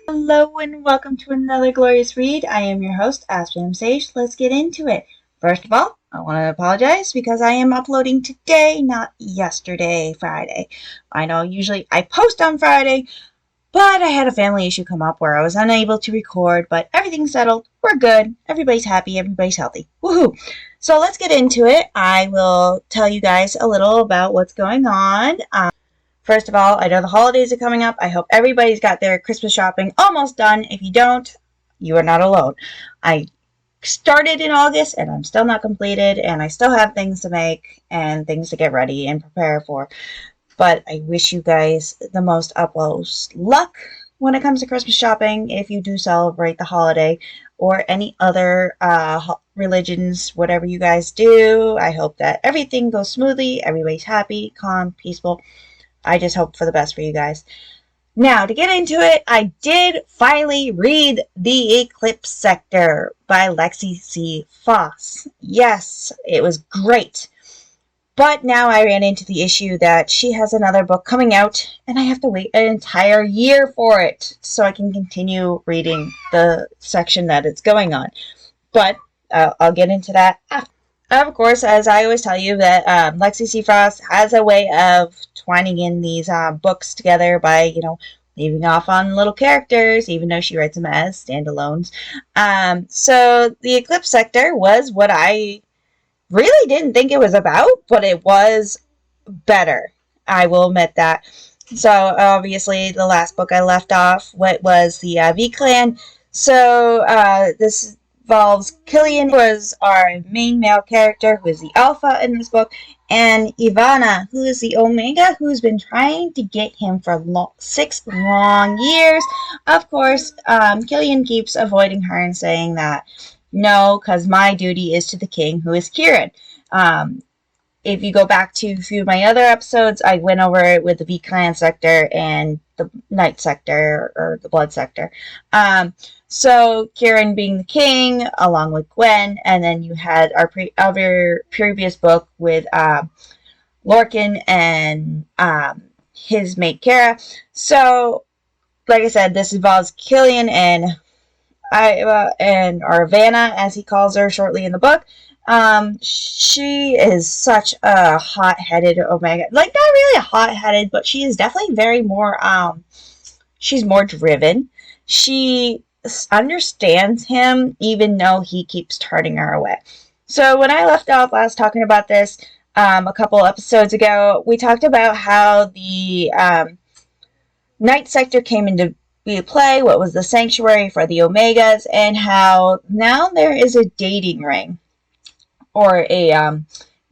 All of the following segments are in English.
Hello and welcome to another glorious read. I am your host, Aspen Sage. Let's get into it. First of all, I want to apologize because I am uploading today, not yesterday, Friday. I know usually I post on Friday, but I had a family issue come up where I was unable to record, but everything's settled. We're good. Everybody's happy. Everybody's healthy. Woohoo! So let's get into it. I will tell you guys a little about what's going on. First of all, I know the holidays are coming up. I hope everybody's got their Christmas shopping almost done. If you don't, you are not alone. I started in August and I'm still not completed, and I still have things to make and things to get ready and prepare for. But I wish you guys the most utmost luck when it comes to Christmas shopping if you do celebrate the holiday or any other religions, whatever you guys do. I hope that everything goes smoothly, everybody's happy, calm, peaceful. I just hope for the best for you guys. Now, to get into it, I did finally read The Eclipse Sector by Lexi C. Foss. Yes, it was great. But now I ran into the issue that she has another book coming out, and I have to wait an entire year for it so I can continue reading the section that it's going on. But I'll get into that after. Of course, as I always tell you, that Lexi C. Foss has a way of twining in these books together by, leaving off on little characters, even though she writes them as standalones. So the Eclipse Sector was what I really didn't think it was about, but it was better. I will admit that. So obviously, the last book I left off, what was the V Clan. So this involves Killian, who was our main male character, who is the alpha in this book, and Ivana, who is the omega, who's been trying to get him for 6 long years. Of course, Killian keeps avoiding her and saying that, no, because my duty is to the king, who is Kieran. If you go back to a few of my other episodes, I went over it with the V Clan sector and the Night sector, or the Blood sector. So Kieran being the king, along with Gwen, and then you had our other previous book with Lorcan and his mate Kara. So, like I said, this involves Killian and or Vanna, as he calls her shortly in the book. She is such a hot-headed omega. Like, not really a hot-headed, but she is definitely very more, she's more driven. She understands him, even though he keeps turning her away. So when I left off last talking about this, a couple episodes ago, we talked about how the Night Sector came into play, what was the sanctuary for the Omegas, and how now there is a dating ring, or a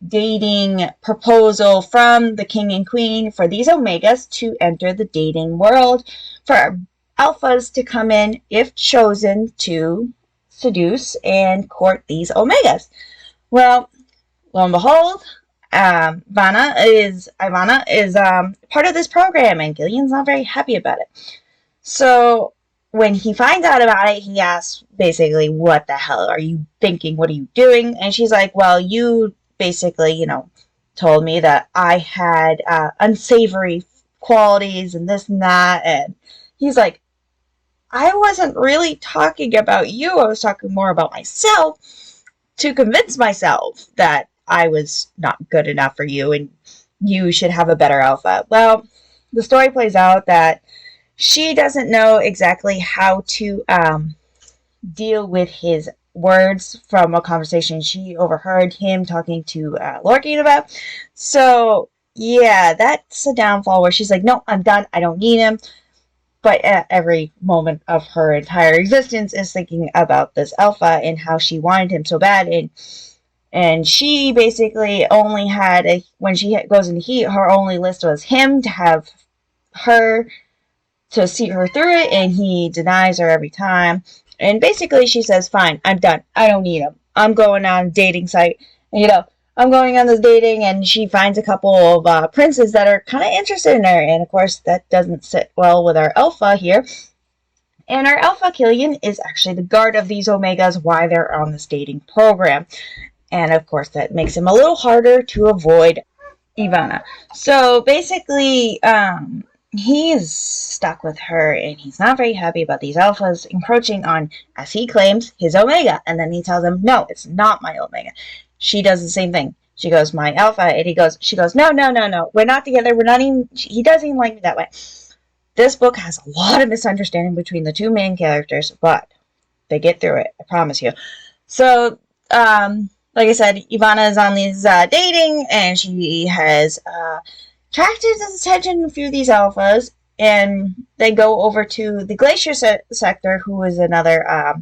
dating proposal from the king and queen for these Omegas to enter the dating world, for alphas to come in, if chosen, to seduce and court these Omegas. Well, lo and behold, Ivana is part of this program, and Gillian's not very happy about it. So when he finds out about it, he asks basically, what the hell are you thinking? What are you doing? And she's like, well, you basically, told me that I had unsavory qualities and this and that. And he's like, I wasn't really talking about you. I was talking more about myself, to convince myself that I was not good enough for you and you should have a better alpha. Well, the story plays out that she doesn't know exactly how to deal with his words from a conversation she overheard him talking to Lorcan about. So, yeah, that's a downfall where she's like, no, I'm done. I don't need him. But at every moment of her entire existence is thinking about this alpha and how she wanted him so bad. And she basically only had, when she goes into heat, her only list was him, to have her, to see her through it, and he denies her every time. And basically she says, fine, I'm done. I don't need him. I'm going on a dating site. And, I'm going on this dating, and she finds a couple of princes that are kind of interested in her. And, of course, that doesn't sit well with our alpha here. And our alpha, Killian, is actually the guard of these Omegas while they're on this dating program. And, of course, that makes him a little harder to avoid Ivana. So, basically, he's stuck with her, and he's not very happy about these alphas encroaching on, as he claims, his omega. And then he tells him, no, it's not my omega. She does the same thing. She goes, my alpha, and she goes, no, no, no, no, we're not together, we're not even, he doesn't even like me that way. This book has a lot of misunderstanding between the two main characters, but they get through it, I promise you. So, like I said, Ivana is on these dating, and she has attracted the attention of a few of these alphas, and they go over to the Glacier sector, who is another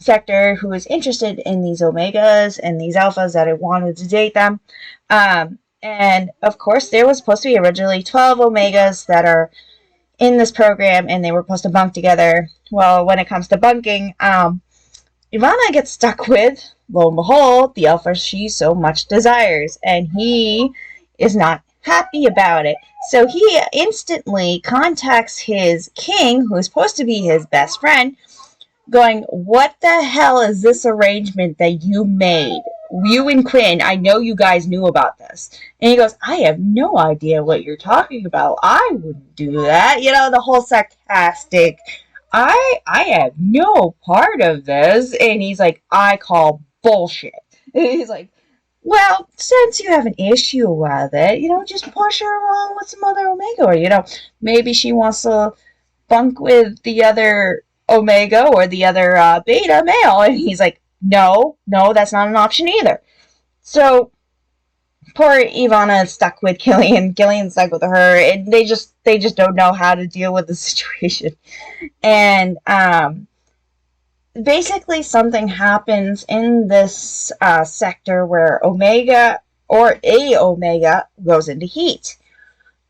sector who is interested in these omegas and these alphas that wanted to date them. And of course, there was supposed to be originally 12 omegas that are in this program, and they were supposed to bunk together. Well, when it comes to bunking, Ivana gets stuck with, lo and behold, the alpha she so much desires, and he is not happy about it. So he instantly contacts his king, who is supposed to be his best friend, going, what the hell is this arrangement that you made? You and Quinn, I know you guys knew about this. And he goes, I have no idea what you're talking about. I wouldn't do that. You know, the whole sarcastic, I have no part of this. And he's like, I call bullshit. And he's like, well, since you have an issue with it, just push her along with some other Omega. Or, maybe she wants to bunk with the other Omega or the other Beta male. And he's like, no, that's not an option either. So poor Ivana is stuck with Killian. Killian's stuck with her, and they just don't know how to deal with the situation. And basically something happens in this sector where Omega or a Omega goes into heat.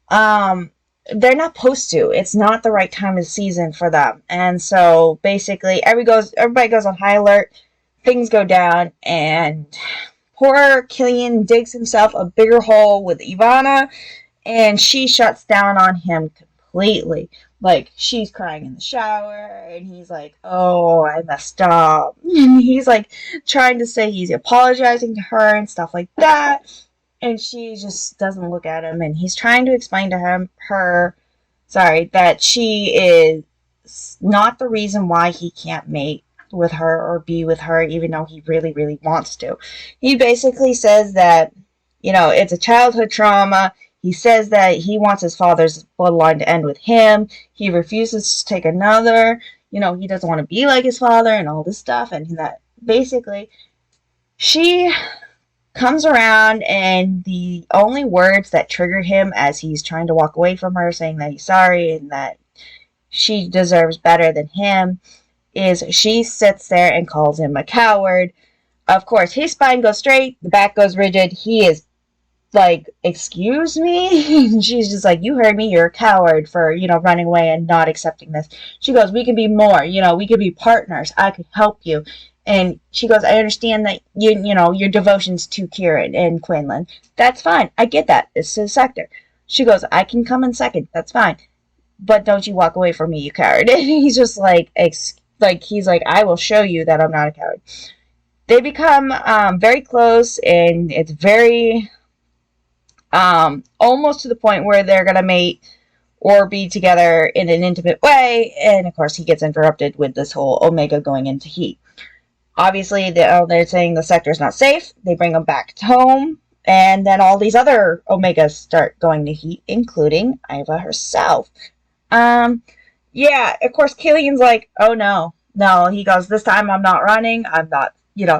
They're not supposed to. It's not the right time of season for them. And so basically everybody goes on high alert. Things go down, and poor Killian digs himself a bigger hole with Ivana, and she shuts down on him completely. Like, she's crying in the shower, and he's like, oh, I messed up. And he's like trying to say he's apologizing to her and stuff like that. And she just doesn't look at him, and he's trying to explain to her, that she is not the reason why he can't mate with her or be with her, even though he really, really wants to. He basically says that, it's a childhood trauma. He says that he wants his father's bloodline to end with him. He refuses to take another. He doesn't want to be like his father and all this stuff. And that basically she comes around, and the only words that trigger him as he's trying to walk away from her, saying that he's sorry and that she deserves better than him, is she sits there and calls him a coward. Of course, his spine goes straight, the back goes rigid. He is like, excuse me? And she's just like, you heard me, you're a coward for, running away and not accepting this. She goes, we can be more, we could be partners. I could help you. And she goes, I understand that your devotion's to Kieran and Quinlan. That's fine. I get that. It's a sector. She goes, I can come in second. That's fine. But don't you walk away from me, you coward. And he's just like, he's like, I will show you that I'm not a coward. They become very close, and it's very almost to the point where they're going to mate or be together in an intimate way. And of course, he gets interrupted with this whole Omega going into heat. Obviously, they're saying the sector is not safe. They bring him back home, and then all these other Omegas start going to heat, including Iva herself. Yeah, of course, Killian's like, oh no. He goes, this time I'm not running. I'm not, And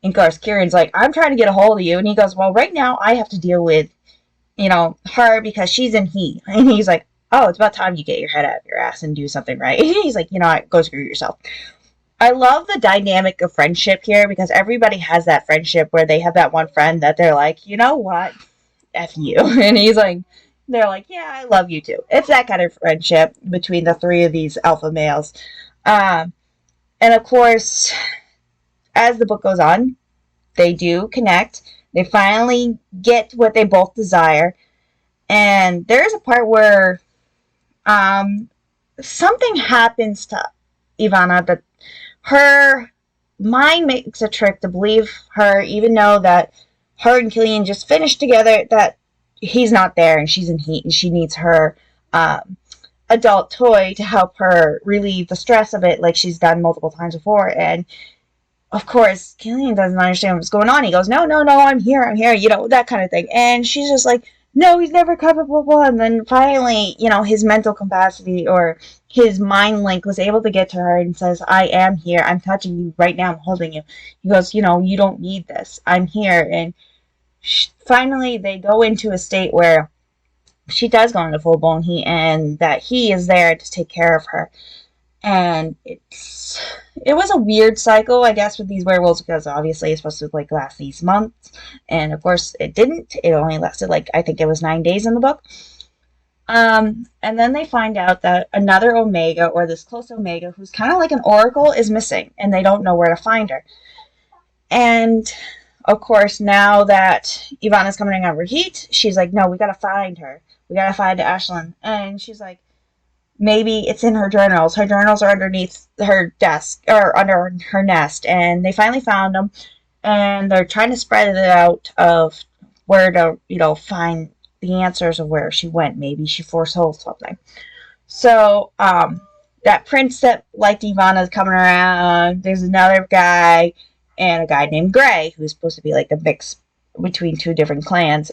of course, Kieran's like, I'm trying to get a hold of you. And he goes, well, right now I have to deal with, her because she's in heat. And he's like, oh, it's about time you get your head out of your ass and do something right. And he's like, go screw yourself. I love the dynamic of friendship here, because everybody has that friendship where they have that one friend that they're like, you know what? F you. And they're like, yeah, I love you too. It's that kind of friendship between the three of these alpha males. And of course, as the book goes on, they do connect. They finally get what they both desire. And there's a part where something happens to Ivana that her mind makes a trick to believe her, even though that her and Killian just finished together, that he's not there and she's in heat and she needs her adult toy to help her relieve the stress of it, like she's done multiple times before. And of course, Killian doesn't understand what's going on. He goes, no, no, no, I'm here, that kind of thing. And she's just like, no, he's never covered, blah, blah. And then finally, his mental capacity or his mind link was able to get to her and says, I am here. I'm touching you right now. I'm holding you. He goes, you don't need this. I'm here. And finally, they go into a state where she does go into full-blown heat and that he is there to take care of her. And it was a weird cycle, I guess, with these werewolves because obviously it's supposed to last these months, and of course it didn't. It only lasted I think it was 9 days in the book. And then they find out that another Omega, or this close Omega, who's kind of like an oracle, is missing, and they don't know where to find her. And of course, now that Ivana's coming out of her heat, she's like, no, we gotta find her. We gotta find Ashlyn. And she's like, maybe it's in her journals. Her journals are underneath her desk or under her nest, and they finally found them, and they're trying to spread it out of where to, find the answers of where she went. Maybe she forsold something. So, that prince that liked Ivana is coming around. There's another guy and a guy named Gray who's supposed to be a mix between two different clans.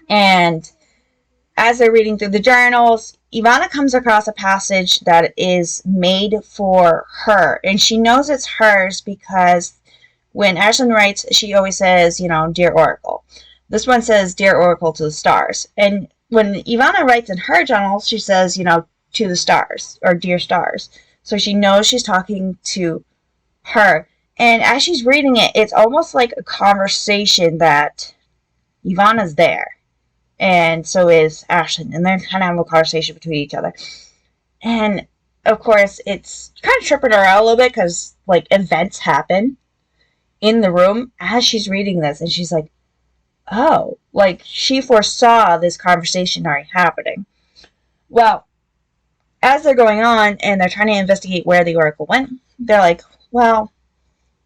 And as they're reading through the journals, Ivana comes across a passage that is made for her. And she knows it's hers because when Ashlyn writes, she always says, Dear Oracle. This one says, Dear Oracle to the stars. And when Ivana writes in her journal, she says, to the stars, or Dear Stars. So she knows she's talking to her. And as she's reading it, it's almost like a conversation that Ivana's there. And so is Ashlyn. And they're kind of having a conversation between each other. And, of course, it's kind of tripping her out a little bit because, events happen in the room as she's reading this. And she's like, oh, she foresaw this conversation already happening. Well, as they're going on and they're trying to investigate where the Oracle went, they're like, well,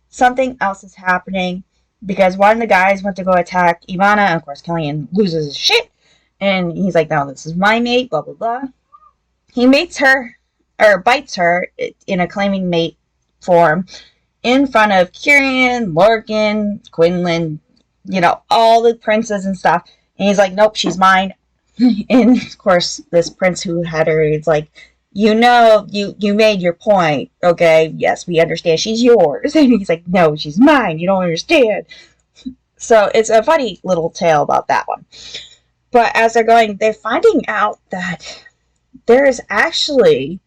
something else is happening. Because one of the guys went to go attack Ivana, and of course Killian loses his shit, and he's like, no, this is my mate, blah, blah, blah. He mates her, or bites her, in a claiming mate form, in front of Kieran, Morgan, Quinlan, all the princes and stuff, and he's like, nope, she's mine. And of course, this prince who had her is like, you made your point, okay? Yes, we understand she's yours. And he's like, no, she's mine. You don't understand. So it's a funny little tale about that one. But as they're going, they're finding out that there is actually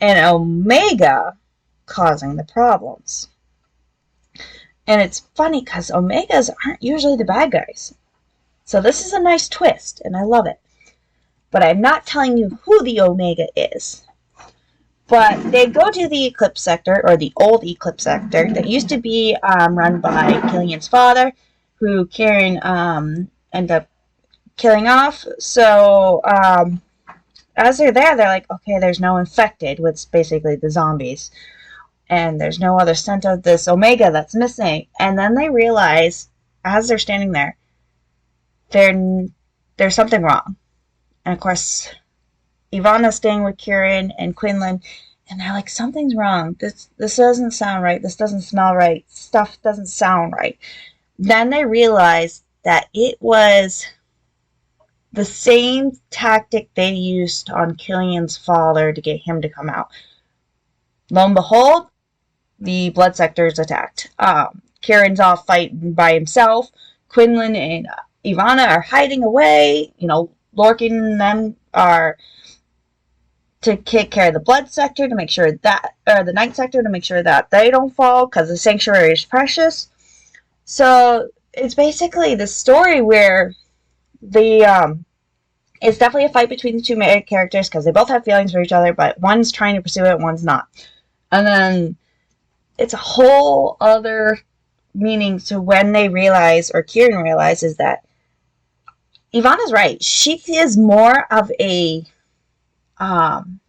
an Omega causing the problems. And it's funny because Omegas aren't usually the bad guys. So this is a nice twist, and I love it. But I'm not telling you who the Omega is. But they go to the Eclipse sector, or the old Eclipse sector, that used to be run by Killian's father, who Kieran ended up killing off. So as they're there, they're like, okay, there's no infected, which is basically the zombies. And there's no other scent of this Omega that's missing. And then they realize, as they're standing there, there's something wrong. And of course, Ivana's staying with Kieran and Quinlan, and they're like, something's wrong. This doesn't sound right. This doesn't smell right. Stuff doesn't sound right. Then they realize that it was the same tactic they used on Killian's father to get him to come out. Lo and behold, the blood sector is attacked. Kieran's off fighting by himself. Quinlan and Ivana are hiding away. Lorcan and them are to take care of the blood sector to make sure that, or the night sector to make sure that they don't fall because the sanctuary is precious. So it's basically the story where it's definitely a fight between the two main characters because they both have feelings for each other, but one's trying to pursue it, one's not. And then it's a whole other meaning to when they realize, or Kieran realizes, that Ivana's right. She is more of a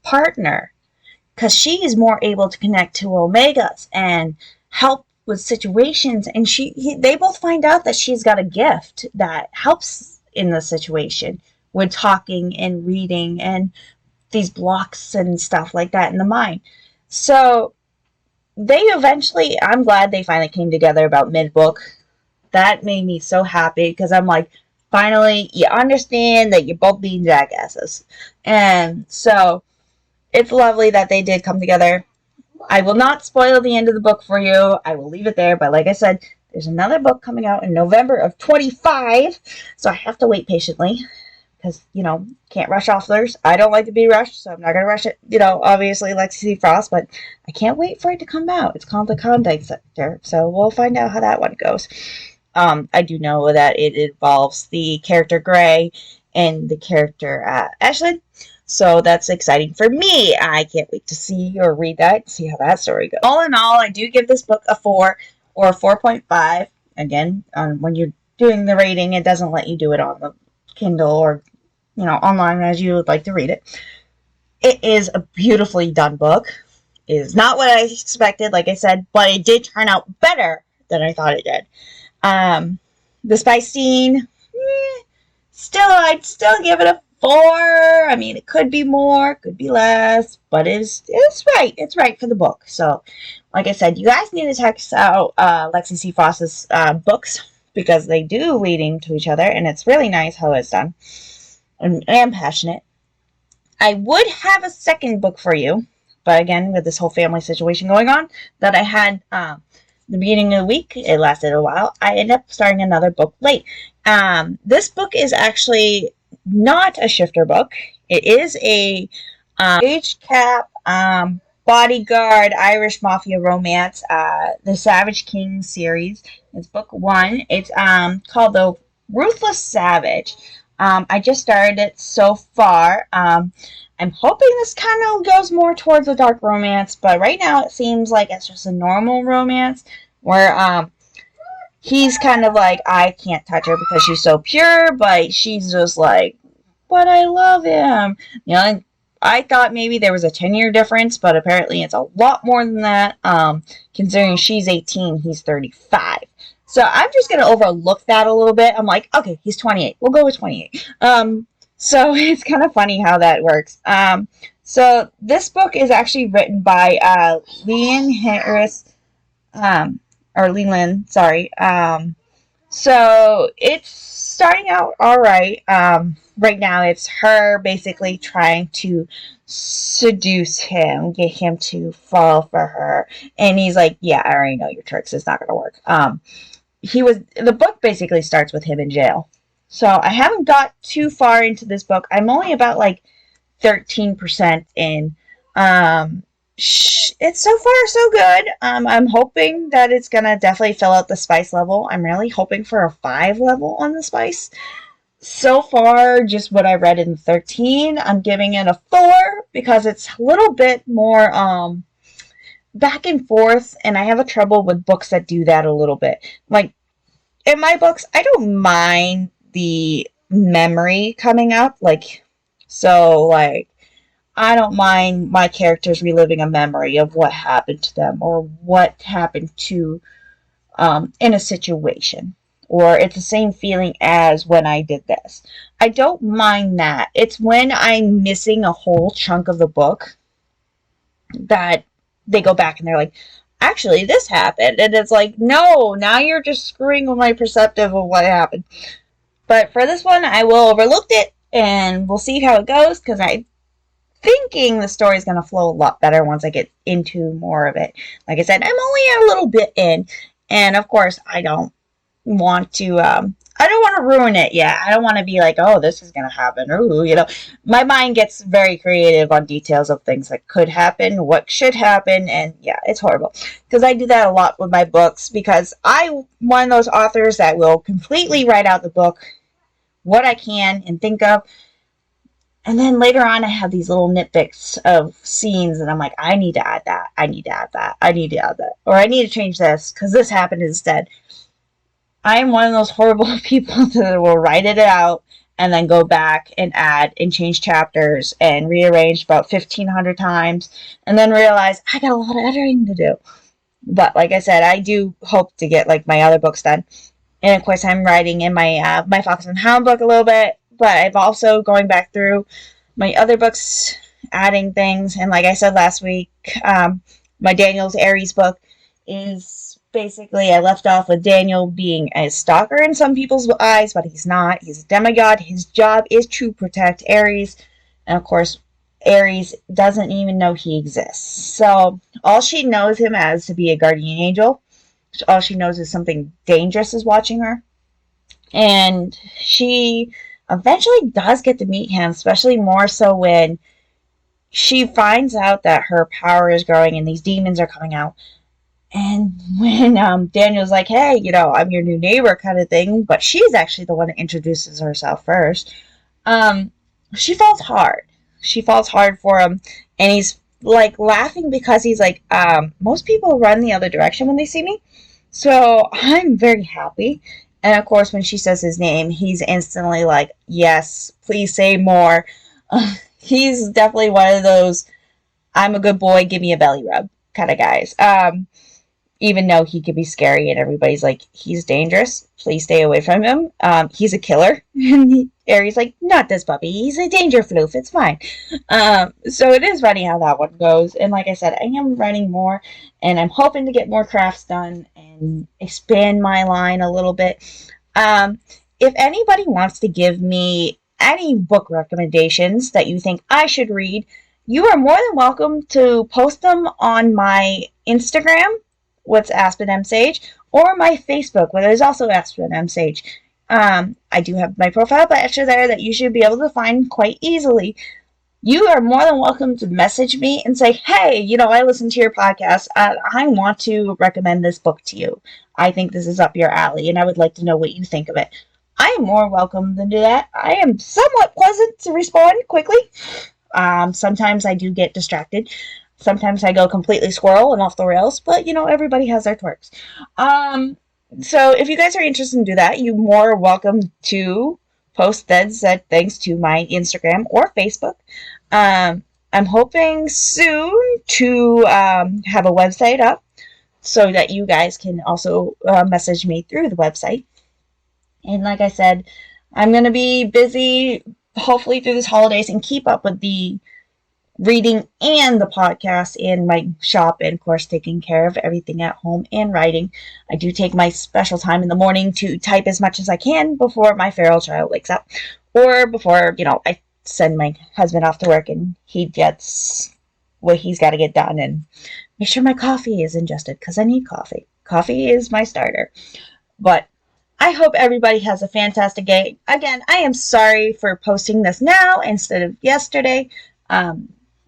partner because she is more able to connect to Omegas and help with situations, and they both find out that she's got a gift that helps in the situation with talking and reading and these blocks and stuff like that in the mind. So they eventually, I'm glad they finally came together about mid-book. That made me so happy because I'm like, finally, you understand that you're both being jackasses. And so it's lovely that they did come together. I will not spoil the end of the book for you. I will leave it there. But like I said, there's another book coming out in November of 25. So I have to wait patiently because, can't rush authors. I don't like to be rushed, so I'm not going to rush it. Obviously, Lexi C. Foss, but I can't wait for it to come out. It's called The Contact Center. So we'll find out how that one goes. I do know that it involves the character Gray and the character Ashley. So that's exciting for me. I can't wait to see or read that and see how that story goes. All in all, I do give this book a 4 or a 4.5. Again, when you're doing the rating, it doesn't let you do it on the Kindle or, online as you would like to read it. It is a beautifully done book. It is not what I expected, like I said, but it did turn out better than I thought it did. The spice scene, I'd still give it a 4. I mean, it could be more, could be less, but it's right. It's right for the book. So, like I said, you guys need to check out Lexi C. Foss's books because they do lead into each other, and it's really nice how it's done. And passionate. I would have a second book for you, but again, with this whole family situation going on, that I had the beginning of the week, it lasted a while. I ended up starting another book late. This book is actually not a shifter book. It is a age cap bodyguard Irish mafia romance, the Savage King series. It's book 1. It's called The Ruthless Savage. I just started it so far. I'm hoping this kind of goes more towards a dark romance, but right now it seems like it's just a normal romance where he's kind of like, I can't touch her because she's so pure, but she's just like, but I love him. I thought maybe there was a 10-year difference, but apparently it's a lot more than that, considering she's 18, he's 35. So I'm just going to overlook that a little bit. I'm like, okay, he's 28. We'll go with 28. So it's kind of funny how that works. So this book is actually written by Leanne Harris, or Leland, sorry. So it's starting out all right. Right now it's her basically trying to seduce him, get him to fall for her. And he's like, yeah, I already know your tricks. It's not going to work. The book basically starts with him in jail. So I haven't got too far into this book. I'm only about like 13% in. It's so far so good. I'm hoping that it's gonna definitely fill out the spice level. I'm really hoping for a 5 level on the spice. So far, just what I read in 13, I'm giving it a 4 because it's a little bit more back and forth, and I have a trouble with books that do that a little bit. Like, in my books, I don't mind the memory coming up, I don't mind my characters reliving a memory of what happened to them, or what happened to, in a situation, or it's the same feeling as when I did this. I don't mind that. It's when I'm missing a whole chunk of the book that they go back and they're like, actually, this happened. And it's like, no, now you're just screwing with my perceptive of what happened. But for this one, I will overlook it, and we'll see how it goes, because I'm thinking the story is going to flow a lot better once I get into more of it. Like I said, I'm only a little bit in, and of course, I don't want to ruin it yet. I don't want to be like, oh, this is going to happen. Ooh, my mind gets very creative on details of things that could happen, what should happen, and yeah, it's horrible. Because I do that a lot with my books, because I'm one of those authors that will completely write out the book, what I can and think of, and then later on I have these little nitpicks of scenes, and I'm like, I need to add that, I need to add that, I need to add that, or I need to change this, because this happened instead. I am one of those horrible people that will write it out and then go back and add and change chapters and rearrange about 1,500 times and then realize I got a lot of editing to do. But like I said, I do hope to get like my other books done. And of course, I'm writing in my my Fox and Hound book a little bit, but I've also going back through my other books adding things. And like I said last week, my Daniel's Aries book is basically, I left off with Daniel being a stalker in some people's eyes, but he's not. He's a demigod. His job is to protect Aries. And of course, Aries doesn't even know he exists. So all she knows him as to be a guardian angel. All she knows is something dangerous is watching her. And she eventually does get to meet him, especially more so when she finds out that her power is growing and these demons are coming out. And when Daniel's like, hey, I'm your new neighbor kind of thing, but she's actually the one that introduces herself first, she falls hard. She falls hard for him, and he's like laughing because he's like, most people run the other direction when they see me, so I'm very happy. And of course, when she says his name, he's instantly like, yes, please say more. He's definitely one of those, I'm a good boy, give me a belly rub kind of guys. Even though he could be scary and everybody's like, he's dangerous, please stay away from him. He's a killer. And Aries like, not this puppy, he's a danger floof, it's fine. So it is funny how that one goes. And like I said, I am writing more, and I'm hoping to get more crafts done and expand my line a little bit. If anybody wants to give me any book recommendations that you think I should read, you are more than welcome to post them on my Instagram, what's Aspen M Sage, or my Facebook, where there's also Aspen M Sage. I do have my profile picture there that you should be able to find quite easily. You are more than welcome to message me and say, hey, I listened to your podcast. I want to recommend this book to you. I think this is up your alley, and I would like to know what you think of it. I am more welcome than do that. I am somewhat pleasant to respond quickly. Sometimes I do get distracted. Sometimes I go completely squirrel and off the rails, but everybody has their quirks. So if you guys are interested in do that, you're more welcome to post said things to my Instagram or Facebook. I'm hoping soon to have a website up so that you guys can also message me through the website. And like I said, I'm going to be busy hopefully through this holidays and keep up with the reading and the podcast and my shop, and of course taking care of everything at home and writing. I do take my special time in the morning to type as much as I can before my feral child wakes up, or before I send my husband off to work and he gets what he's got to get done, and make sure my coffee is ingested because I need coffee. Coffee is my starter. But I hope everybody has a fantastic day. Again, I am sorry for posting this now instead of yesterday.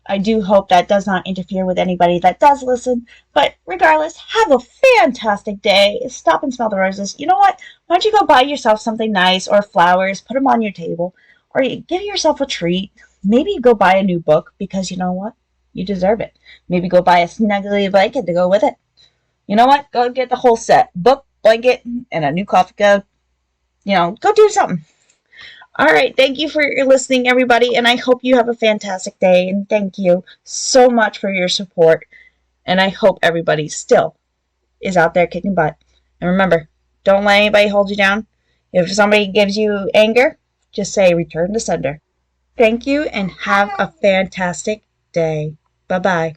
I do hope that does not interfere with anybody that does listen. But regardless, have a fantastic day. Stop and smell the roses. You know what? Why don't you go buy yourself something nice, or flowers, put them on your table, or give yourself a treat. Maybe go buy a new book, because you know what? You deserve it. Maybe go buy a snuggly blanket to go with it. You know what? Go get the whole set. Book, blanket, and a new coffee cup. Go do something. All right, thank you for listening, everybody, and I hope you have a fantastic day, and thank you so much for your support, and I hope everybody still is out there kicking butt. And remember, don't let anybody hold you down. If somebody gives you anger, just say return to sender. Thank you, and have a fantastic day. Bye-bye.